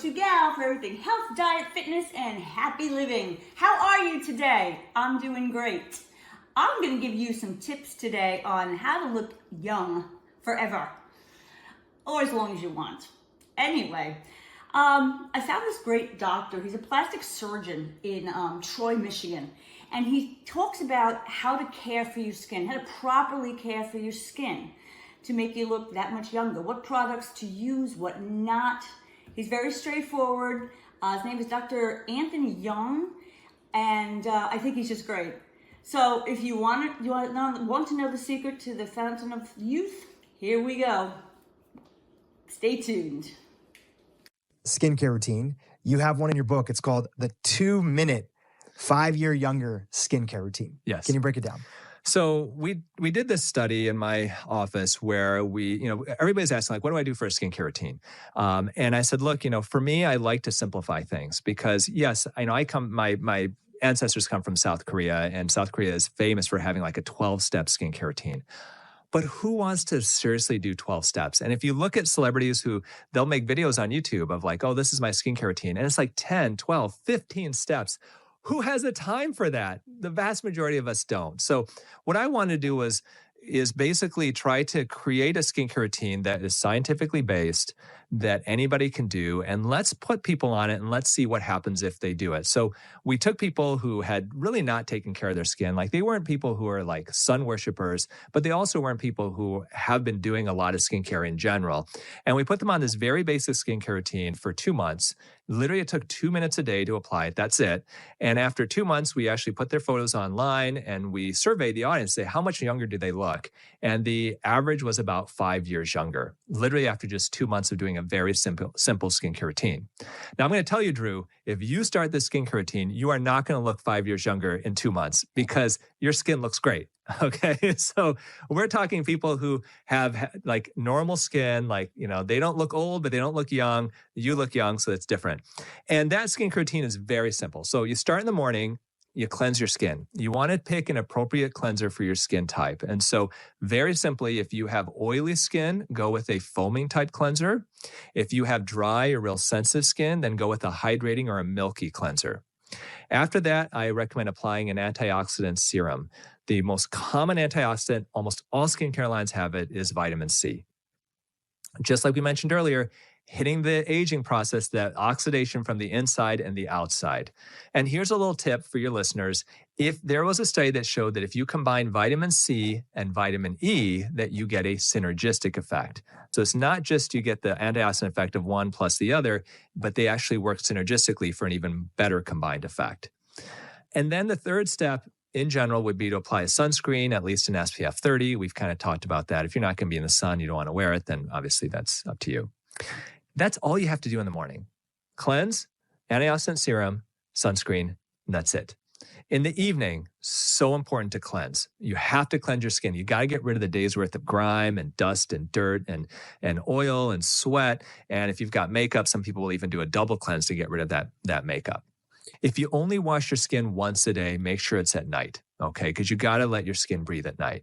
go-to gal for everything health, diet, fitness, and happy living. How are you today? I'm doing great. I'm going to give you some tips today on how to look young forever, or as long as you want. Anyway, I found this great doctor. He's a plastic surgeon in Troy, Michigan, and he talks about how to care for your skin, how to properly care for your skin to make you look that much younger, what products to use, what not. He's very straightforward. His name is Dr. Anthony Youn, and I think he's just great. So if you want to know the secret to the fountain of youth, here we go. Stay tuned. Skincare routine. You have one in your book. It's called the 2-minute 5-year younger skincare routine. Yes. Can you break it down? So we did this study in my office where everybody's asking, like, what do I do for a skincare routine? And I said, look, for me, I like to simplify things because, yes, my ancestors come from South Korea, and South Korea is famous for having like a 12-step skincare routine. But who wants to seriously do 12 steps? And if you look at celebrities they'll make videos on YouTube of like, oh, this is my skincare routine. And it's like 10, 12, 15 steps. Who has the time for that? The vast majority of us don't. So what I wanted to do is basically try to create a skincare routine that is scientifically based, that anybody can do, and let's put people on it and let's see what happens if they do it. So we took people who had really not taken care of their skin. Like, they weren't people who are like sun worshipers, but they also weren't people who have been doing a lot of skincare in general. And we put them on this very basic skincare routine for 2 months. Literally, it took 2 minutes a day to apply it. That's it. And after 2 months, we actually put their photos online and we surveyed the audience, say, how much younger do they look? And the average was about 5 years younger, literally after just 2 months of doing a very simple skincare routine. Now, I'm going to tell you, Drew, if you start this skincare routine, you are not going to look 5 years younger in 2 months because your skin looks great. Okay. So we're talking people who have like normal skin, like, they don't look old, but they don't look young. You look young, so it's different. And that skincare routine is very simple. So you start in the morning, you cleanse your skin. You want to pick an appropriate cleanser for your skin type. And so very simply, if you have oily skin, go with a foaming type cleanser. If you have dry or real sensitive skin, then go with a hydrating or a milky cleanser. After that, I recommend applying an antioxidant serum. The most common antioxidant, almost all skincare lines have it, is vitamin C. Just like we mentioned earlier, hitting the aging process, that oxidation from the inside and the outside. And here's a little tip for your listeners. If there was a study that showed that if you combine vitamin C and vitamin E, that you get a synergistic effect. So it's not just you get the antioxidant effect of one plus the other, but they actually work synergistically for an even better combined effect. And then the third step in general would be to apply a sunscreen, at least an SPF 30. We've kind of talked about that. If you're not going to be in the sun, you don't want to wear it, then obviously that's up to you. That's all you have to do in the morning. Cleanse, antioxidant serum, sunscreen, and that's it. In the evening, so important to cleanse. You have to cleanse your skin. You got to get rid of the day's worth of grime and dust and dirt and oil and sweat. And if you've got makeup, some people will even do a double cleanse to get rid of that makeup. If you only wash your skin once a day, make sure it's at night, okay? Because you got to let your skin breathe at night.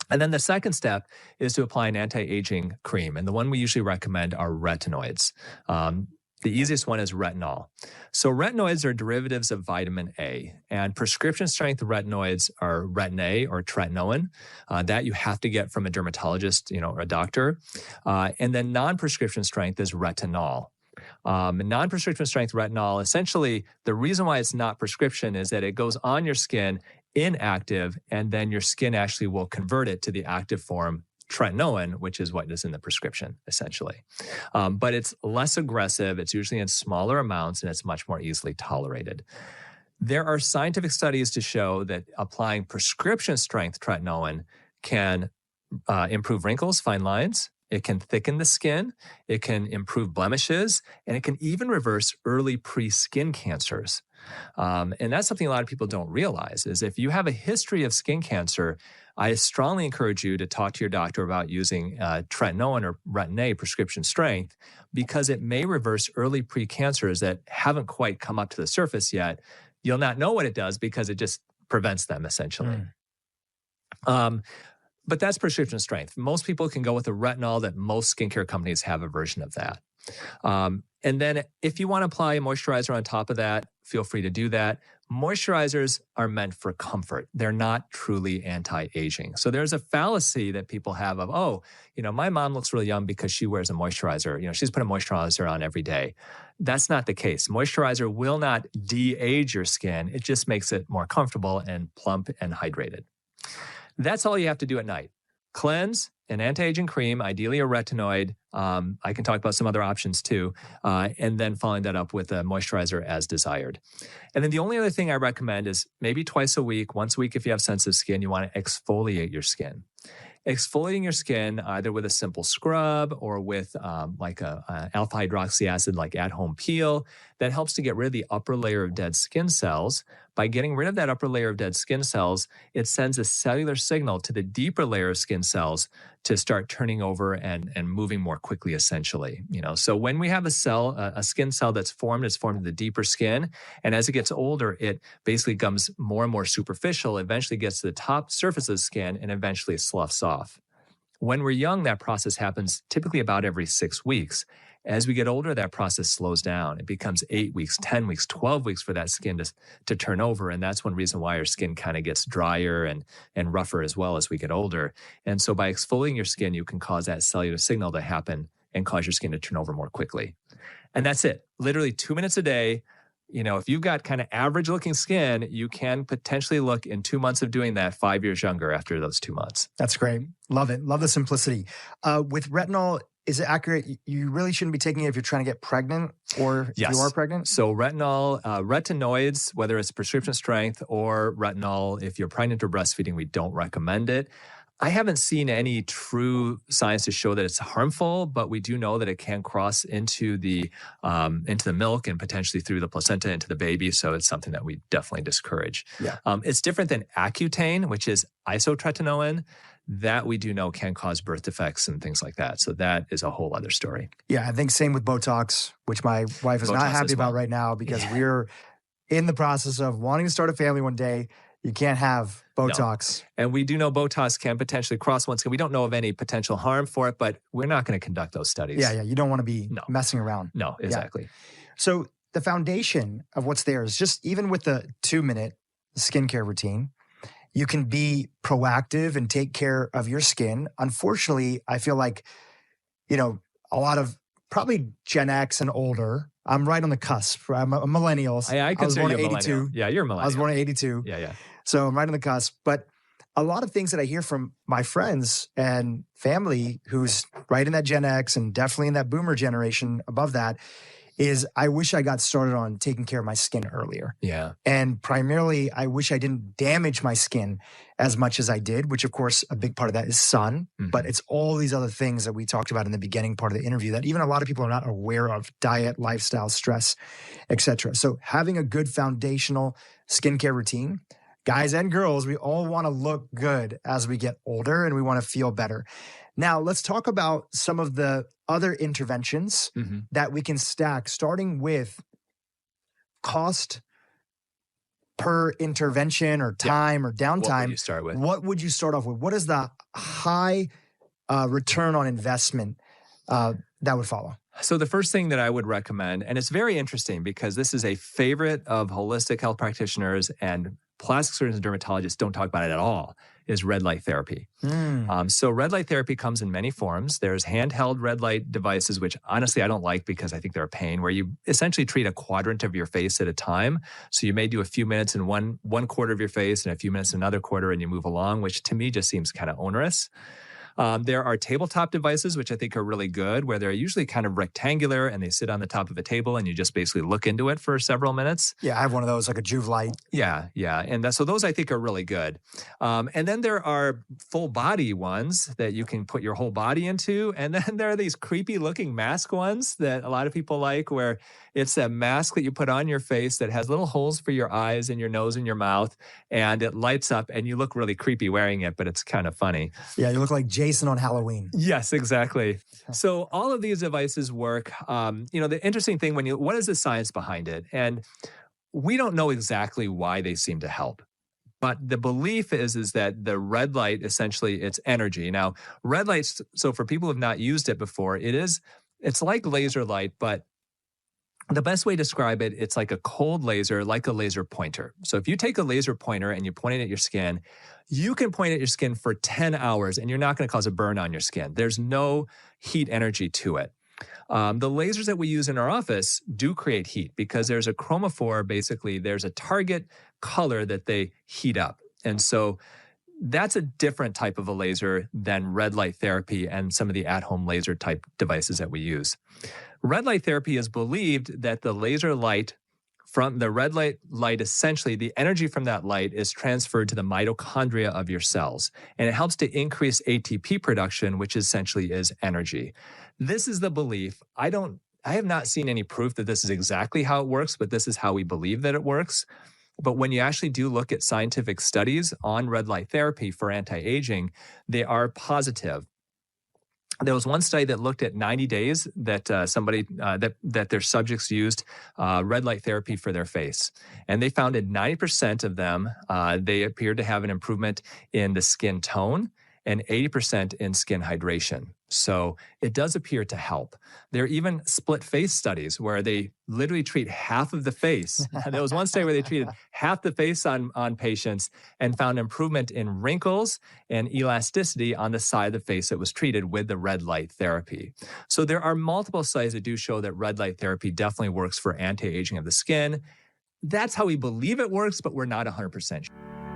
And then the second step is to apply an anti-aging cream. And the one we usually recommend are retinoids. The easiest one is retinol. So retinoids are derivatives of vitamin A. And prescription strength retinoids are Retin A or tretinoin. That you have to get from a dermatologist, or a doctor. And then non-prescription strength is retinol. Non-prescription strength retinol, essentially, the reason why it's not prescription is that it goes on your skin inactive, and then your skin actually will convert it to the active form tretinoin, which is what is in the prescription, essentially. But it's less aggressive, it's usually in smaller amounts, and it's much more easily tolerated. There are scientific studies to show that applying prescription strength tretinoin can improve wrinkles, fine lines. It can thicken the skin, it can improve blemishes, and it can even reverse early pre-skin cancers. And that's something a lot of people don't realize, is if you have a history of skin cancer, I strongly encourage you to talk to your doctor about using tretinoin or Retin A prescription strength, because it may reverse early pre-cancers that haven't quite come up to the surface yet. You'll not know what it does because it just prevents them, essentially. But that's prescription strength. Most people can go with a retinol that most skincare companies have a version of that. And then if you want to apply a moisturizer on top of that, feel free to do that. Moisturizers are meant for comfort. They're not truly anti-aging. So there's a fallacy that people have of, oh, my mom looks really young because she wears a moisturizer. She's putting a moisturizer on every day. That's not the case. Moisturizer will not de-age your skin. It just makes it more comfortable and plump and hydrated. That's all you have to do at night. Cleanse, an anti-aging cream, ideally a retinoid. I can talk about some other options too. And then following that up with a moisturizer as desired. And then the only other thing I recommend is maybe twice a week, once a week if you have sensitive skin, you want to exfoliate your skin. Exfoliating your skin either with a simple scrub or with like a alpha hydroxy acid, like at-home peel, that helps to get rid of the upper layer of dead skin cells. By getting rid of that upper layer of dead skin cells, it sends a cellular signal to the deeper layer of skin cells to start turning over and moving more quickly, essentially. So when we have a skin cell that's formed, it's formed in the deeper skin. And as it gets older, it basically becomes more and more superficial, eventually gets to the top surface of the skin, and eventually it sloughs off. When we're young, that process happens typically about every 6 weeks. As we get older, that process slows down. It becomes 8 weeks, 10 weeks, 12 weeks for that skin to turn over. And that's one reason why our skin kind of gets drier and rougher as well as we get older. And so by exfoliating your skin, you can cause that cellular signal to happen and cause your skin to turn over more quickly. And that's it. Literally 2 minutes a day. If you've got kind of average looking skin, you can potentially look in 2 months of doing that 5 years younger after those 2 months. That's great. Love it. Love the simplicity. With retinol, is it accurate? You really shouldn't be taking it if you're trying to get pregnant or if you are pregnant? So retinol, retinoids, whether it's prescription strength or retinol, if you're pregnant or breastfeeding, we don't recommend it. I haven't seen any true science to show that it's harmful, but we do know that it can cross into the milk and potentially through the placenta into the baby. So it's something that we definitely discourage. Yeah. It's different than Accutane, which is isotretinoin. That we do know can cause birth defects and things like that. So that is a whole other story. Yeah, I think same with Botox, which my wife is not happy about right now because we're in the process of wanting to start a family one day. You can't have Botox. No. And we do know Botox can potentially cross one skin. We don't know of any potential harm for it, but we're not going to conduct those studies. Yeah. You don't want to be messing around. No, exactly. Yeah. So the foundation of what's there is just even with the 2-minute skincare routine, you can be proactive and take care of your skin. Unfortunately, I feel like, a lot of probably Gen X and older. I'm right on the cusp. I'm a millennial. I consider you a millennial. Yeah, you're a millennial. I was born in 82. Yeah. So I'm right on the cusp. But a lot of things that I hear from my friends and family who's right in that Gen X and definitely in that boomer generation above that is I wish I got started on taking care of my skin earlier. Yeah. And primarily, I wish I didn't damage my skin as much as I did, which of course, a big part of that is sun, but it's all these other things that we talked about in the beginning part of the interview that even a lot of people are not aware of: diet, lifestyle, stress, etc. So having a good foundational skincare routine, guys and girls, we all want to look good as we get older and we want to feel better. Now, let's talk about some of the other interventions that we can stack, starting with cost per intervention or time or downtime. What would you start with? What would you start off with? What is the high return on investment that would follow? So the first thing that I would recommend, and it's very interesting because this is a favorite of holistic health practitioners and plastic surgeons and dermatologists don't talk about it at all, is red light therapy. So red light therapy comes in many forms. There's handheld red light devices, which honestly I don't like because I think they're a pain, where you essentially treat a quadrant of your face at a time. So you may do a few minutes in one quarter of your face and a few minutes in another quarter and you move along, which to me just seems kind of onerous. There are tabletop devices, which I think are really good, where they're usually kind of rectangular and they sit on the top of a table and you just basically look into it for several minutes. Yeah, I have one of those, like a Juve light. Yeah. And so those I think are really good. And then there are full body ones that you can put your whole body into. And then there are these creepy looking mask ones that a lot of people like, where it's a mask that you put on your face that has little holes for your eyes and your nose and your mouth, and it lights up and you look really creepy wearing it, but it's kind of funny. Yeah, you look like Jason on Halloween. Yes, exactly. So all of these devices work. The interesting thing what is the science behind it? And we don't know exactly why they seem to help. But the belief is that the red light, essentially, it's energy. Now, red lights, so for people who have not used it before, it is It's like laser light, but the best way to describe it, it's like a cold laser, like a laser pointer. So if you take a laser pointer and you point it at your skin, you can point at your skin for 10 hours and you're not going to cause a burn on your skin. There's no heat energy to it. The lasers that we use in our office do create heat because there's a chromophore, basically, there's a target color that they heat up. And so that's a different type of a laser than red light therapy and some of the at-home laser type devices that we use. Red light therapy is believed that the laser light from the red light, essentially the energy from that light is transferred to the mitochondria of your cells, and it helps to increase ATP production, which essentially is energy. This is the belief. I have not seen any proof that this is exactly how it works, but this is how we believe that it works. But when you actually do look at scientific studies on red light therapy for anti-aging, they are positive. There was one study that looked at 90 days that that their subjects used red light therapy for their face, and they found in 90% of them they appeared to have an improvement in the skin tone and 80% in skin hydration. So it does appear to help. There are even split face studies where they literally treat half of the face. There was one study where they treated half the face on patients and found improvement in wrinkles and elasticity on the side of the face that was treated with the red light therapy. So there are multiple studies that do show that red light therapy definitely works for anti-aging of the skin. That's how we believe it works, but we're not 100% sure.